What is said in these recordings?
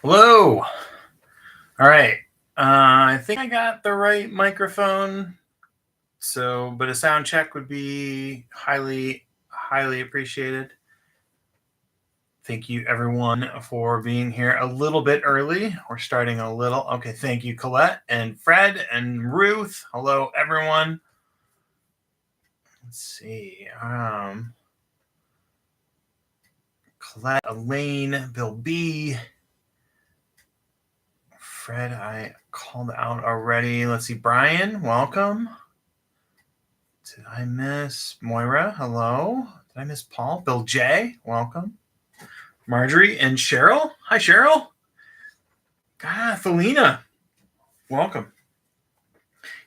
Hello. All right. I think I got the right microphone. But a sound check would be highly appreciated. Thank you, everyone, for being here a little bit early. We're starting a little. Okay. Thank you, Colette and Fred and Ruth. Hello, everyone. Let's see. Colette, Elaine, Bill B. Fred, I called out already. Let's see. Brian, welcome. Did I miss Moira? Hello. Did I miss Paul? Bill J, welcome. Marjorie and Cheryl. Hi, Cheryl. Felina, welcome.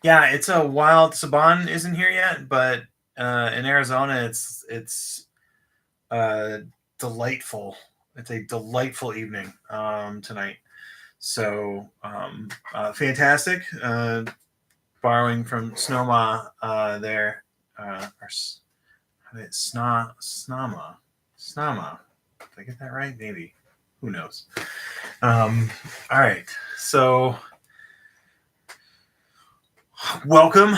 Yeah, it's a wild. Saban isn't here yet, but in Arizona, it's delightful. It's a delightful evening tonight. So fantastic. Borrowing from Snowma there. Snama. Did I get that right? Maybe. Who knows? All right. So, welcome.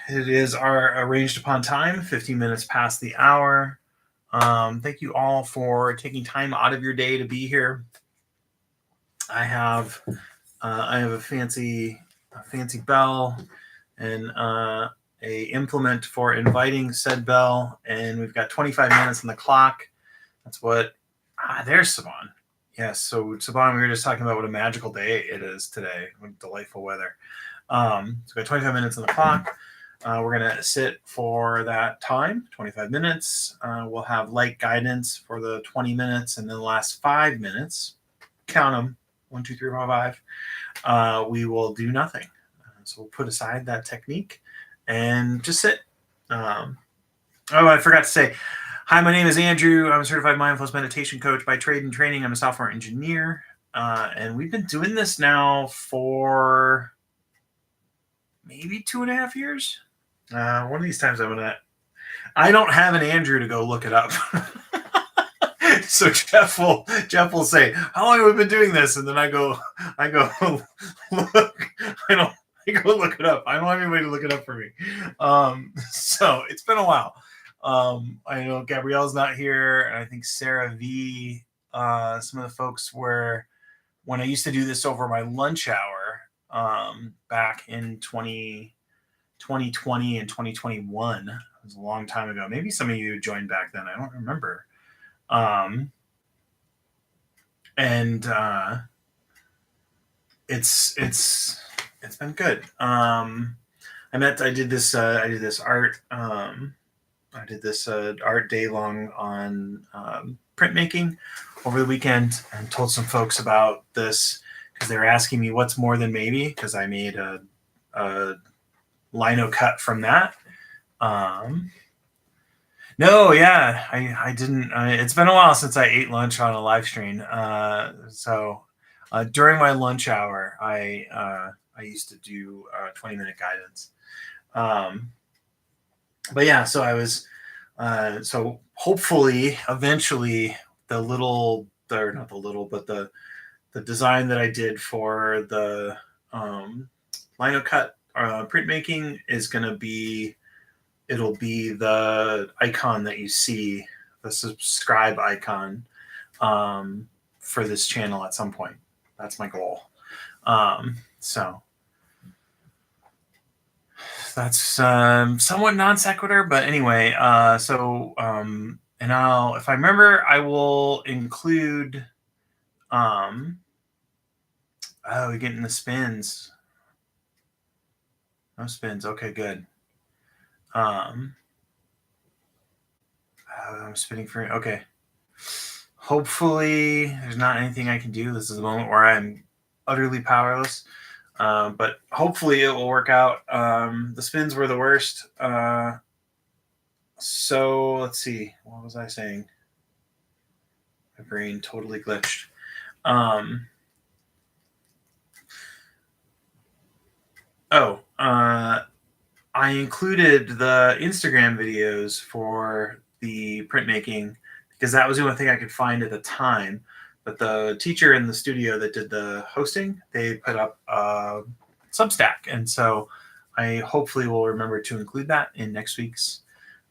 It is our arranged upon time, 15 minutes past the hour. Thank you all for taking time out of your day to be here. I have a fancy bell and a implement for inviting said bell, and we've got 25 minutes on the clock. That's what. There's Saban. Yes, so Saban, we were just talking about what a magical day it is today. What delightful weather. So we got 25 minutes on the clock. We're going to sit for that time, 25 minutes. We'll have light guidance for the 20 minutes, and then the last 5 minutes, count them, 1, 2, 3, 4, 5, we will do nothing. So we'll put aside that technique and just sit. I forgot to say, hi, my name is Andrew. I'm a certified mindfulness meditation coach by trade and training. I'm a software engineer. And we've been doing this now for maybe 2.5 years. One of these times I don't have an Andrew to go look it up. So Jeff will say, how long have we been doing this? And then I go look. I go look it up. I don't have anybody to look it up for me. So it's been a while. I know Gabrielle's not here, and I think Sarah V. Some of the folks were, when I used to do this over my lunch hour back in 2020 and 2021. It was a long time ago. Maybe some of you joined back then. I don't remember. It's been good. I did this art. I did this art day long on printmaking over the weekend, and told some folks about this because they were asking me what's more than maybe, because I made a lino cut from that. No, yeah, I didn't. It's been a while since I ate lunch on a live stream. So during my lunch hour, I used to do 20-minute guidance. But yeah, so I was. So hopefully, eventually, the design that I did for the lino cut printmaking is going to be. It'll be the icon that you see, the subscribe icon for this channel at some point. That's my goal. So that's somewhat non sequitur, but anyway. And if I remember, I will include. We're getting the spins. No spins. Okay, good. I'm spinning for okay. Hopefully, there's not anything I can do. This is the moment where I'm utterly powerless. But hopefully, it will work out. The spins were the worst. So let's see. What was I saying? My brain totally glitched. I included the Instagram videos for the printmaking because that was the only thing I could find at the time. But the teacher in the studio that did the hosting, they put up Substack, and so I hopefully will remember to include that in next week's.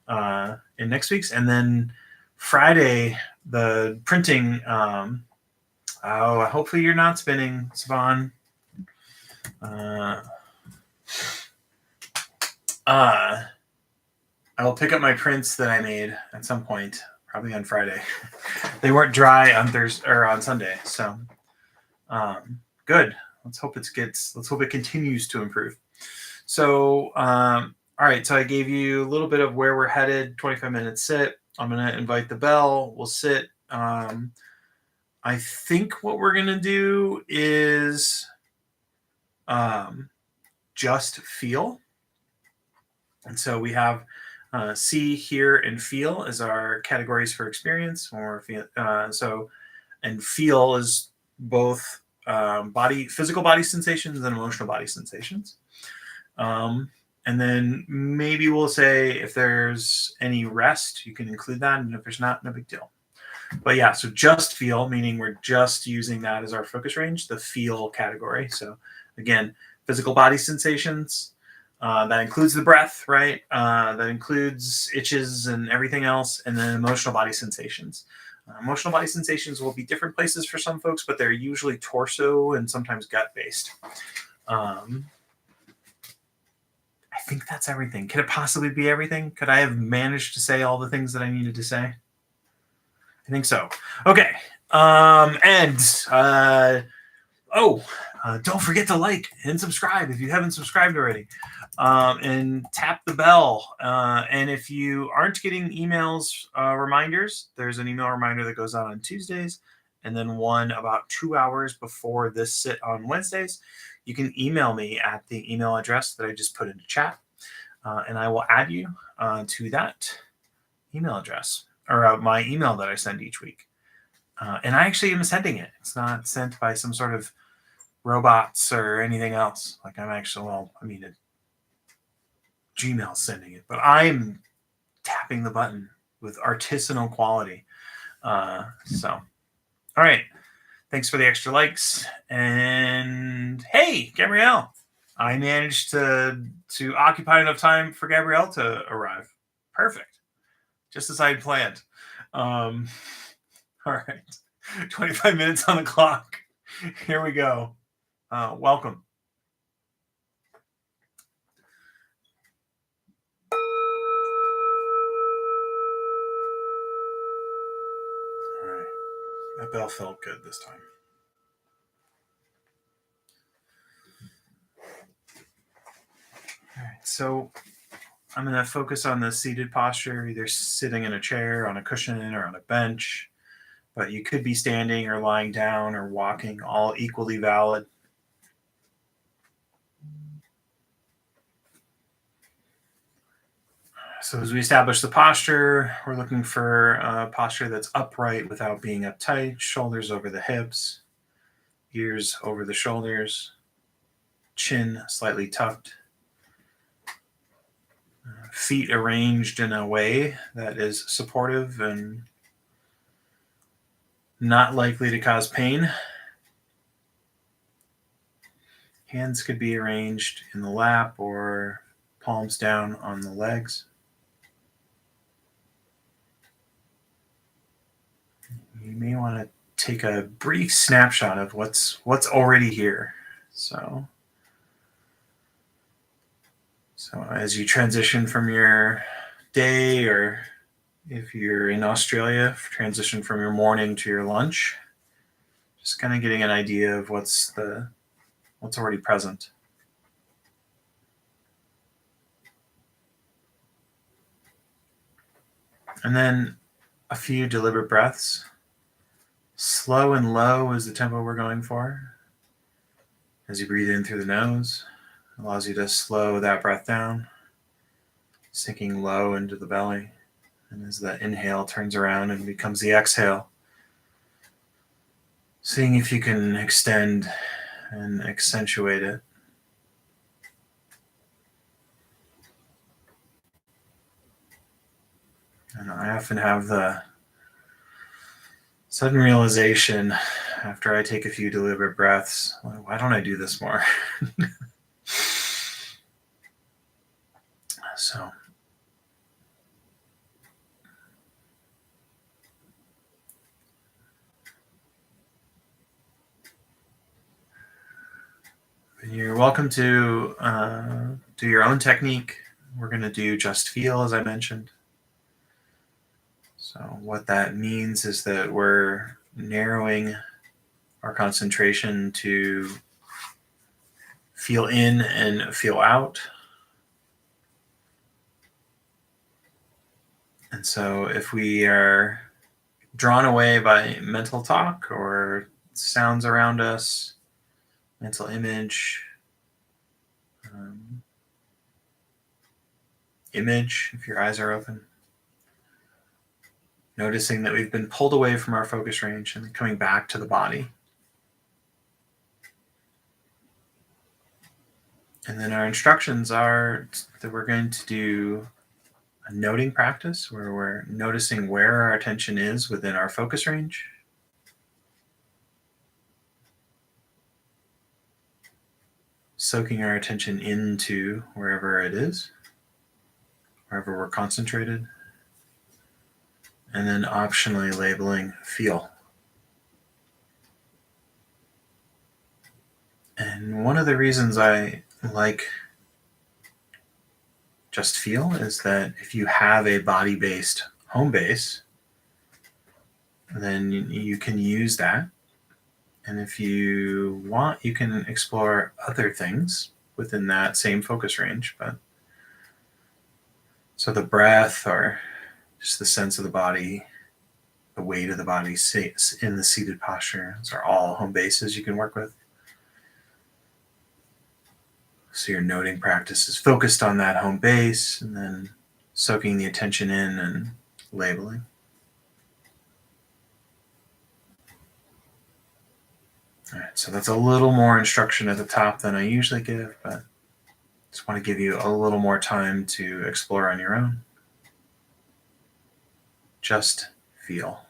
And then Friday, the printing. Hopefully you're not spinning, Savon. I will pick up my prints that I made at some point, probably on Friday. They weren't dry on Thursday or on Sunday, so good. Let's hope it continues to improve. So, all right. So I gave you a little bit of where we're headed. 25-minute sit. I'm gonna invite the bell. We'll sit. I think what we're gonna do is just feel. And so we have see, hear, and feel as our categories for experience. And feel is both physical body sensations and emotional body sensations. And then maybe we'll say if there's any rest, you can include that. And if there's not, no big deal. But yeah, so just feel, meaning we're just using that as our focus range, the feel category. So again, physical body sensations, that includes the breath, right? That includes itches and everything else. And then emotional body sensations. Emotional body sensations will be different places for some folks, but they're usually torso and sometimes gut based. I think that's everything. Could it possibly be everything? Could I have managed to say all the things that I needed to say? I think so. Okay. Don't forget to like and subscribe if you haven't subscribed already. And tap the bell. And if you aren't getting emails reminders, there's an email reminder that goes out on Tuesdays, and then one about 2 hours before this sit on Wednesdays. You can email me at the email address that I just put into chat, and I will add you to that email address, or my email that I send each week. And I actually am sending it. It's not sent by some sort of robots or anything else. Like I'm actually, Gmail sending it, but I'm tapping the button with artisanal quality. All right. Thanks for the extra likes. And hey, Gabrielle, I managed to occupy enough time for Gabrielle to arrive. Perfect. Just as I had planned. All right. 25 minutes on the clock. Here we go. Welcome. All right. That bell felt good this time. All right. So I'm going to focus on the seated posture, either sitting in a chair, on a cushion, or on a bench. But you could be standing or lying down or walking, all equally valid. So as we establish the posture, we're looking for a posture that's upright without being uptight, shoulders over the hips, ears over the shoulders, chin slightly tucked, feet arranged in a way that is supportive and not likely to cause pain. Hands could be arranged in the lap or palms down on the legs. You may want to take a brief snapshot of what's already here. So as you transition from your day, or if you're in Australia, transition from your morning to your lunch, just kind of getting an idea of what's already present. And then a few deliberate breaths. Slow and low is the tempo we're going for. As you breathe in through the nose, it allows you to slow that breath down, sinking low into the belly. And as that inhale turns around and becomes the exhale, seeing if you can extend and accentuate it. And I often have the Sudden realization after I take a few deliberate breaths, why don't I do this more? So you're welcome to do your own technique. We're going to do just feel, as I mentioned. So what that means is that we're narrowing our concentration to feel in and feel out. And so if we are drawn away by mental talk or sounds around us, mental image, if your eyes are open, noticing that we've been pulled away from our focus range and coming back to the body. And then our instructions are that we're going to do a noting practice where we're noticing where our attention is within our focus range. Soaking our attention into wherever it is, wherever we're concentrated. And then optionally labeling feel. And one of the reasons I like just feel is that if you have a body-based home base, then you can use that. And if you want, you can explore other things within that same focus range. But so the breath or just the sense of the body, the weight of the body in the seated posture, those are all home bases you can work with. So your noting practice is focused on that home base and then soaking the attention in and labeling. All right, so that's a little more instruction at the top than I usually give, but just want to give you a little more time to explore on your own. Just feel.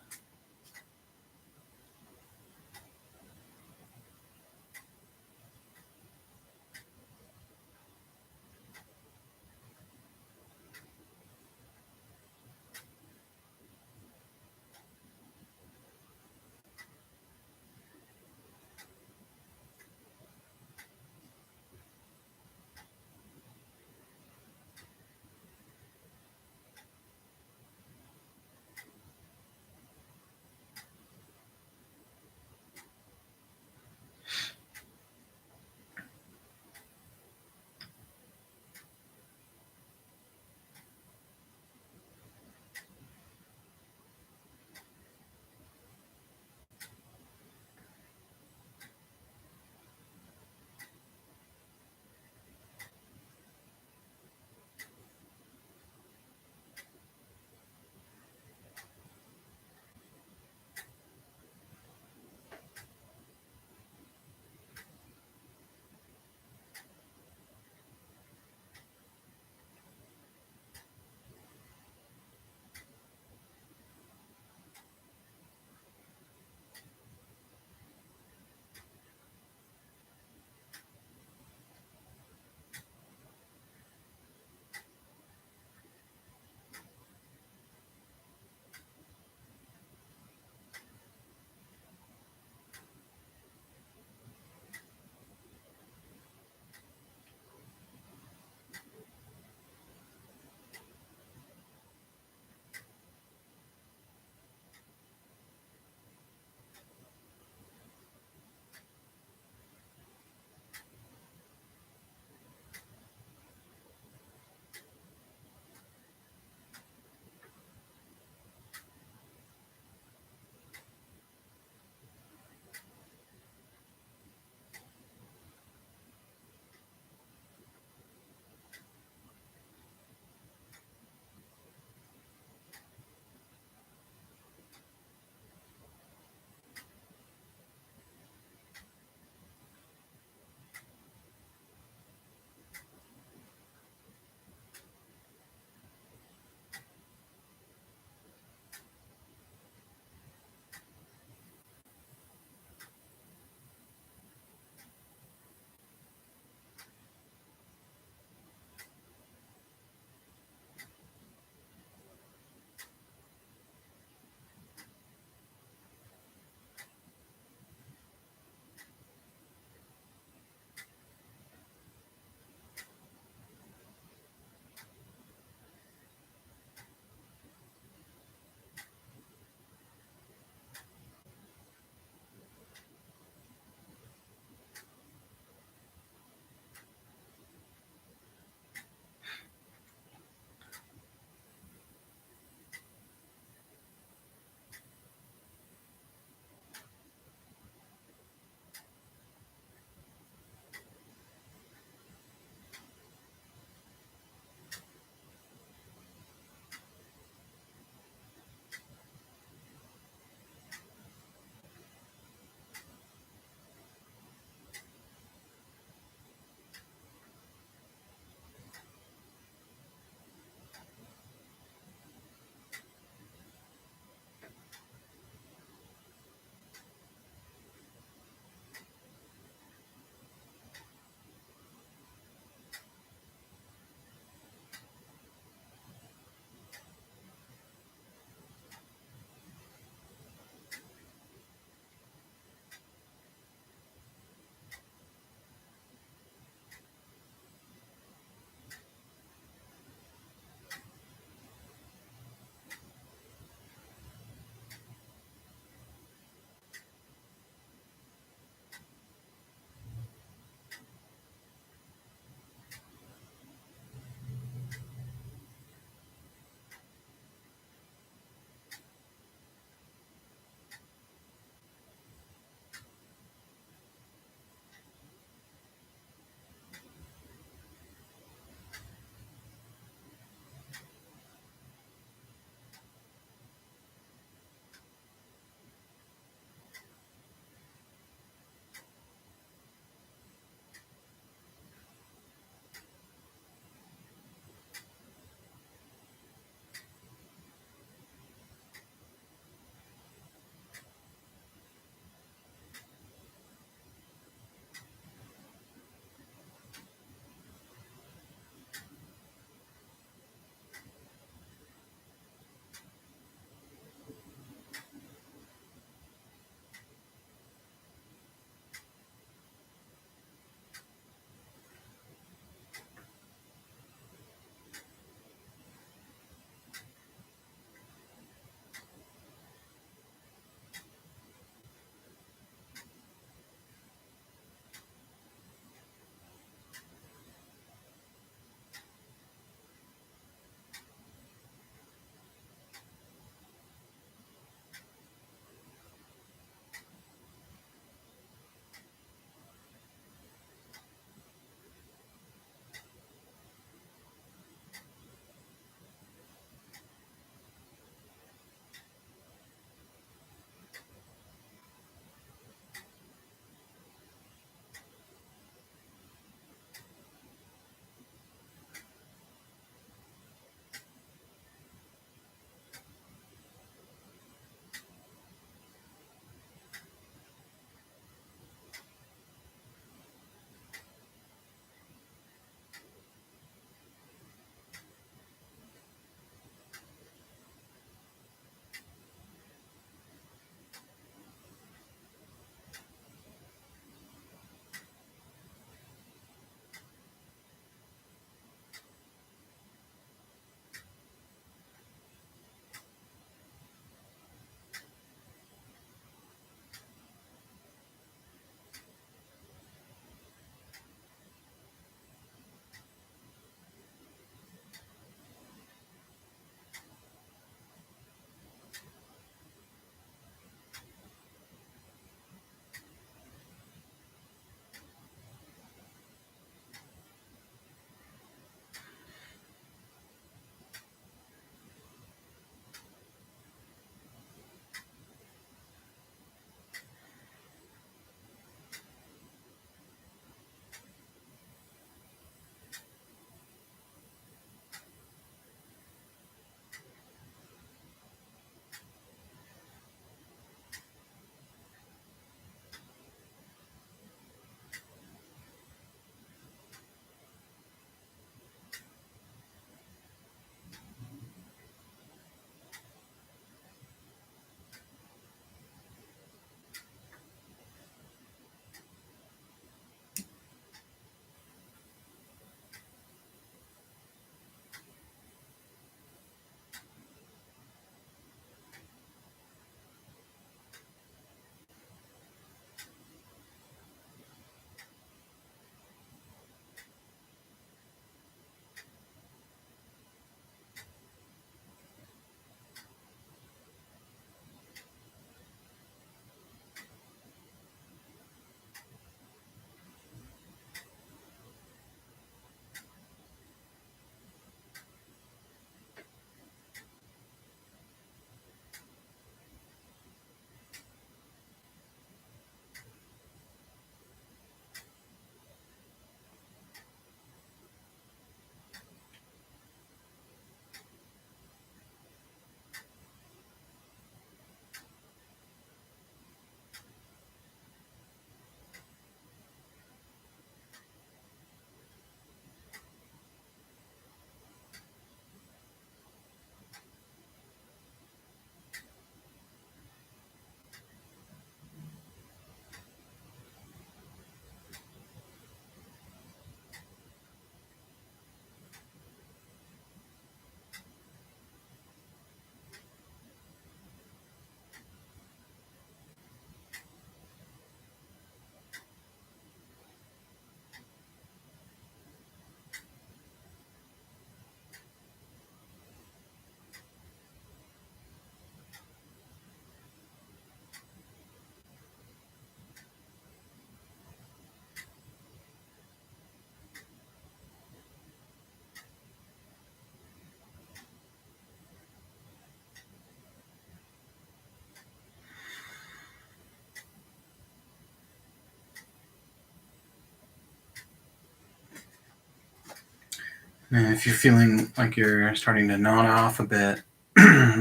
And if you're feeling like you're starting to nod off a bit,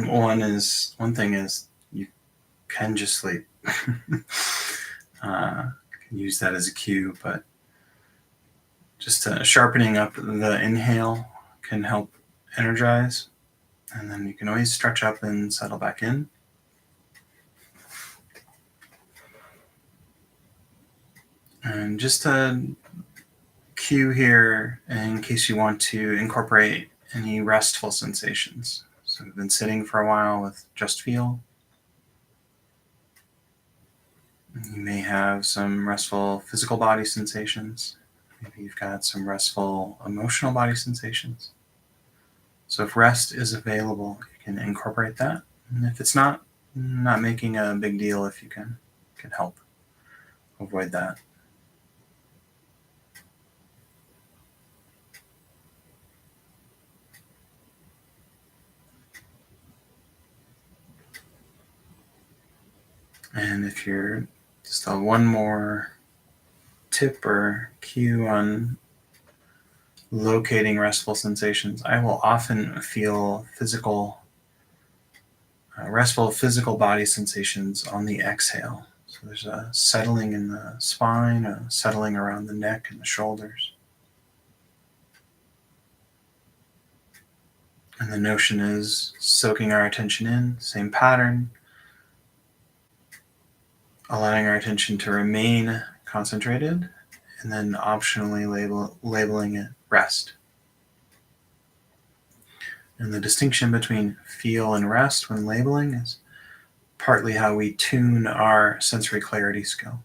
one thing is you can just sleep. Can use that as a cue, but just sharpening up the inhale can help energize, and then you can always stretch up and settle back in. And just a cue here in case you want to incorporate any restful sensations. So we've been sitting for a while with just feel. You may have some restful physical body sensations. Maybe you've got some restful emotional body sensations. So if rest is available, you can incorporate that. And if it's not making a big deal if you can help avoid that. And if you're just one more tip or cue on locating restful sensations, I will often feel restful physical body sensations on the exhale. So there's a settling in the spine, a settling around the neck and the shoulders. And the notion is soaking our attention in, same pattern, allowing our attention to remain concentrated, and then optionally labeling it rest. And the distinction between feel and rest when labeling is partly how we tune our sensory clarity skill.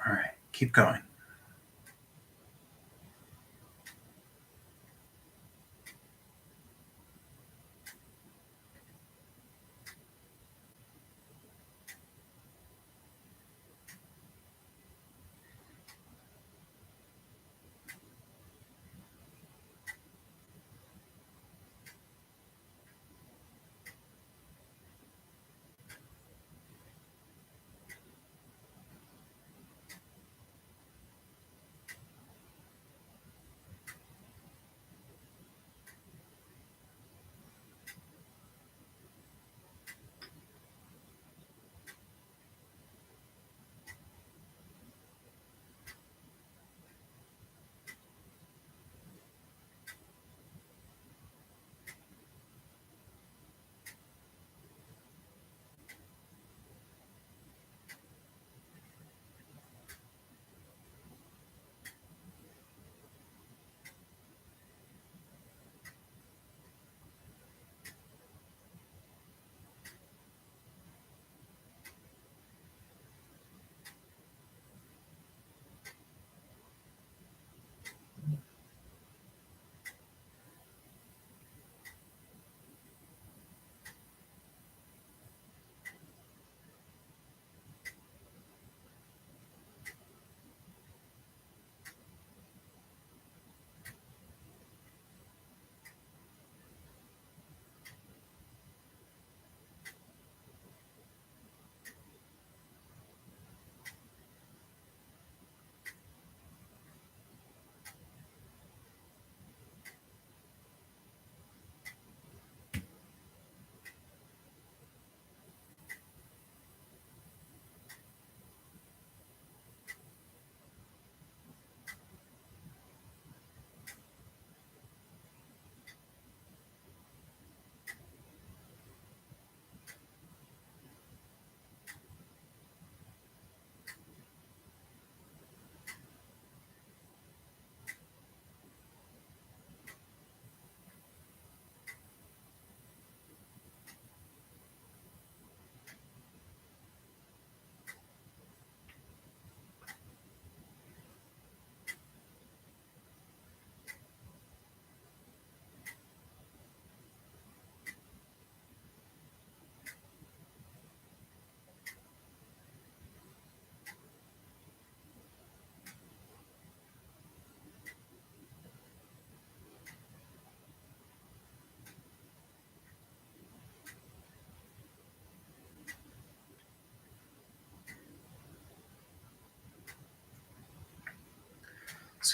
All right, keep going.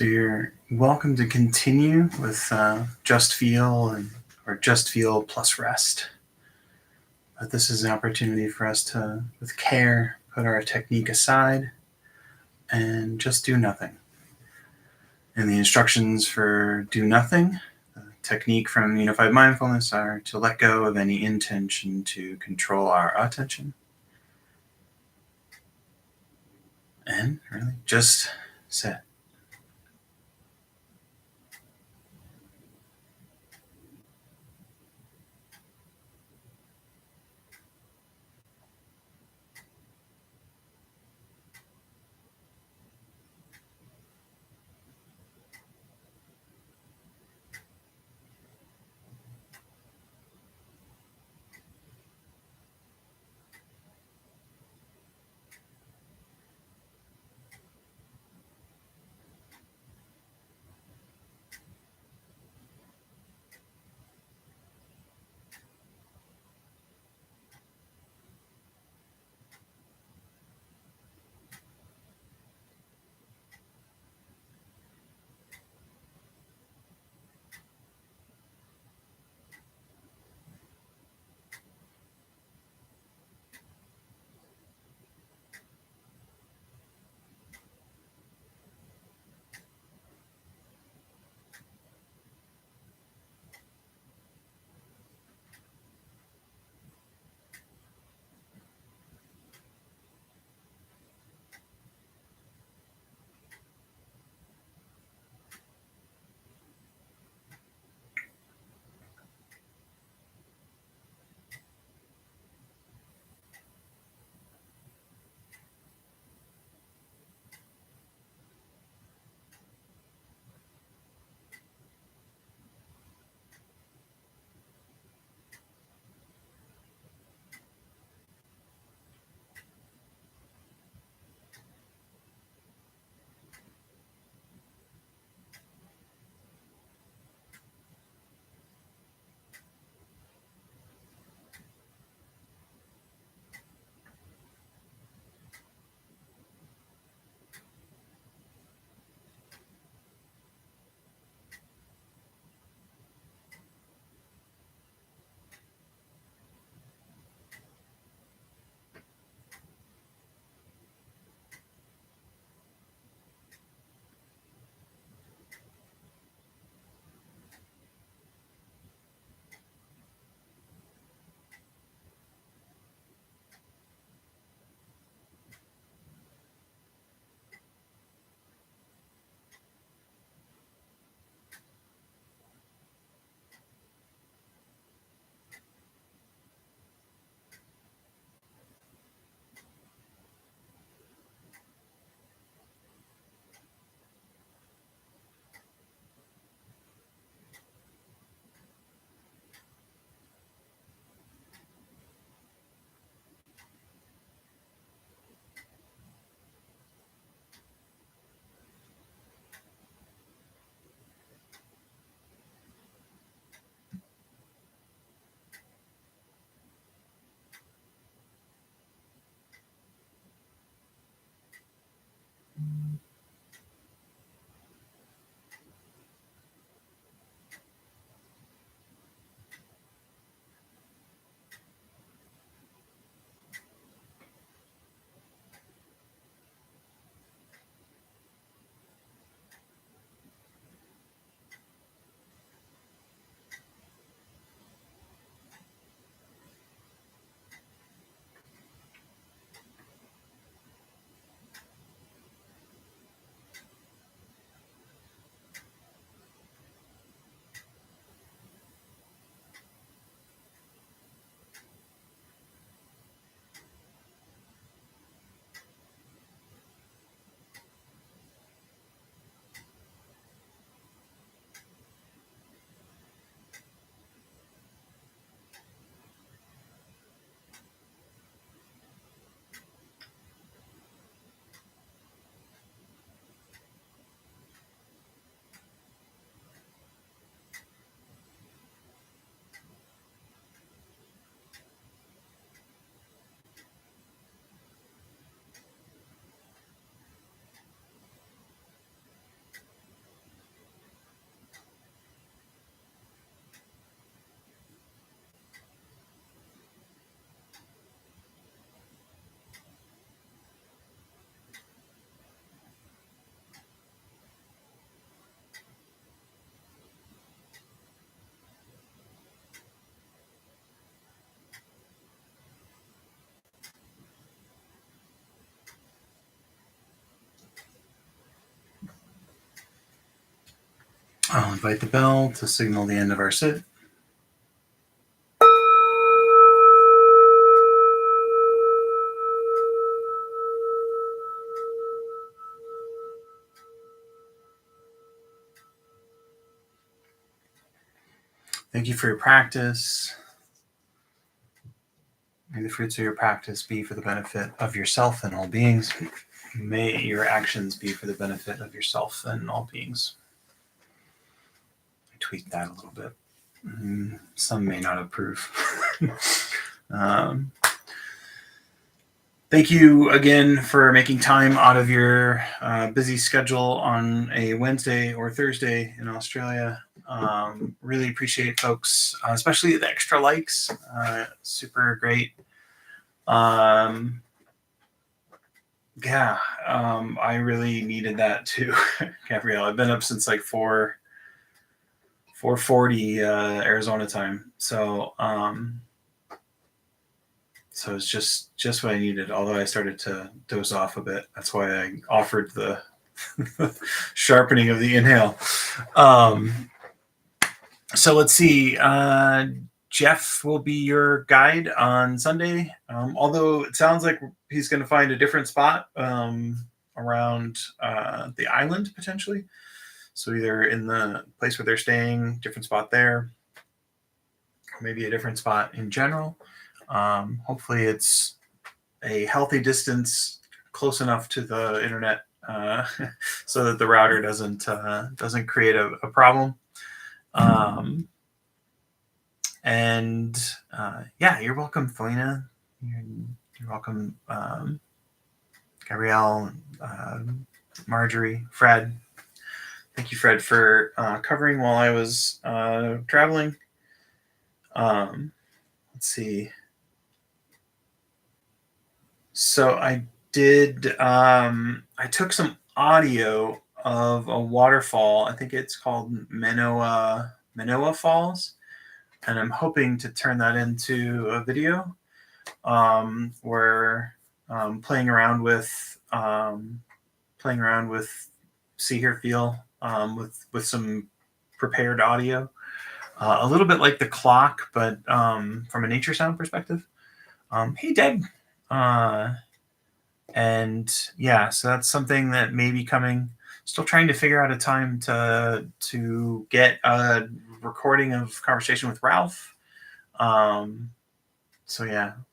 So you're welcome to continue with Just Feel or Just Feel plus rest. But this is an opportunity for us to, with care, put our technique aside and just do nothing. And the instructions for do nothing, the technique from Unified Mindfulness, are to let go of any intention to control our attention. And really just sit. I'll invite the bell to signal the end of our sit. Thank you for your practice. May the fruits of your practice be for the benefit of yourself and all beings. May your actions be for the benefit of yourself and all beings. I tweak that a little bit. Some may not approve. Thank you again for making time out of your busy schedule on a Wednesday or Thursday in Australia. Really appreciate folks, especially the extra likes. Super great. I really needed that too, Gabrielle. I've been up since like 4:40 Arizona time. So it's just what I needed, although I started to doze off a bit. That's why I offered the sharpening of the inhale. So let's see. Jeff will be your guide on Sunday, although it sounds like he's going to find a different spot around the island, potentially. So either in the place where they're staying, different spot there, or maybe a different spot in general. Hopefully it's a healthy distance, close enough to the internet so that the router doesn't create a problem. You're welcome, Felina. You're welcome, Gabrielle, Marjorie, Fred. Thank you, Fred, for covering while I was traveling. Let's see. So I did. I took some audio of a waterfall. I think it's called Manoa Falls, and I'm hoping to turn that into a video. Where playing around with See Hear Feel with some prepared audio, a little bit like the clock, but from a nature sound perspective. Hey, Deb. So that's something that may be coming. Still trying to figure out a time to get a recording of conversation with Ralph. All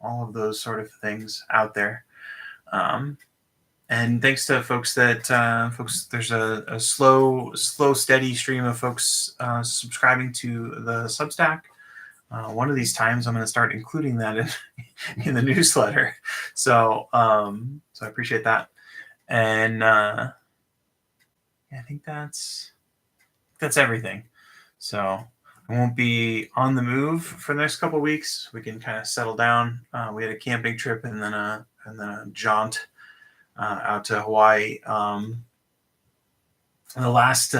of those sort of things out there. And thanks to folks that there's a slow, steady stream of folks subscribing to the Substack. One of these times I'm going to start including that in the newsletter. So I appreciate that. And I think that's everything. So I won't be on the move for the next couple of weeks. We can kind of settle down. We had a camping trip and then a jaunt out to Hawaii. The last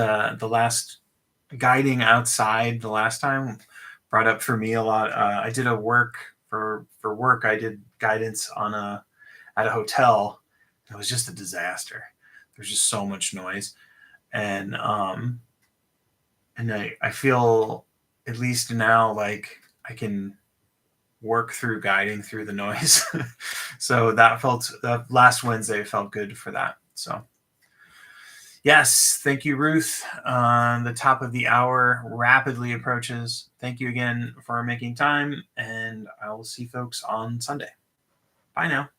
guiding outside the last time brought up for me a lot. I did for work. I did guidance at a hotel. It was just a disaster. There's just so much noise, and I feel at least now like I can work through guiding through the noise. So that last Wednesday felt good for that. So yes, thank you, Ruth. The top of the hour rapidly approaches. Thank you again for making time, and I will see folks on Sunday. Bye now.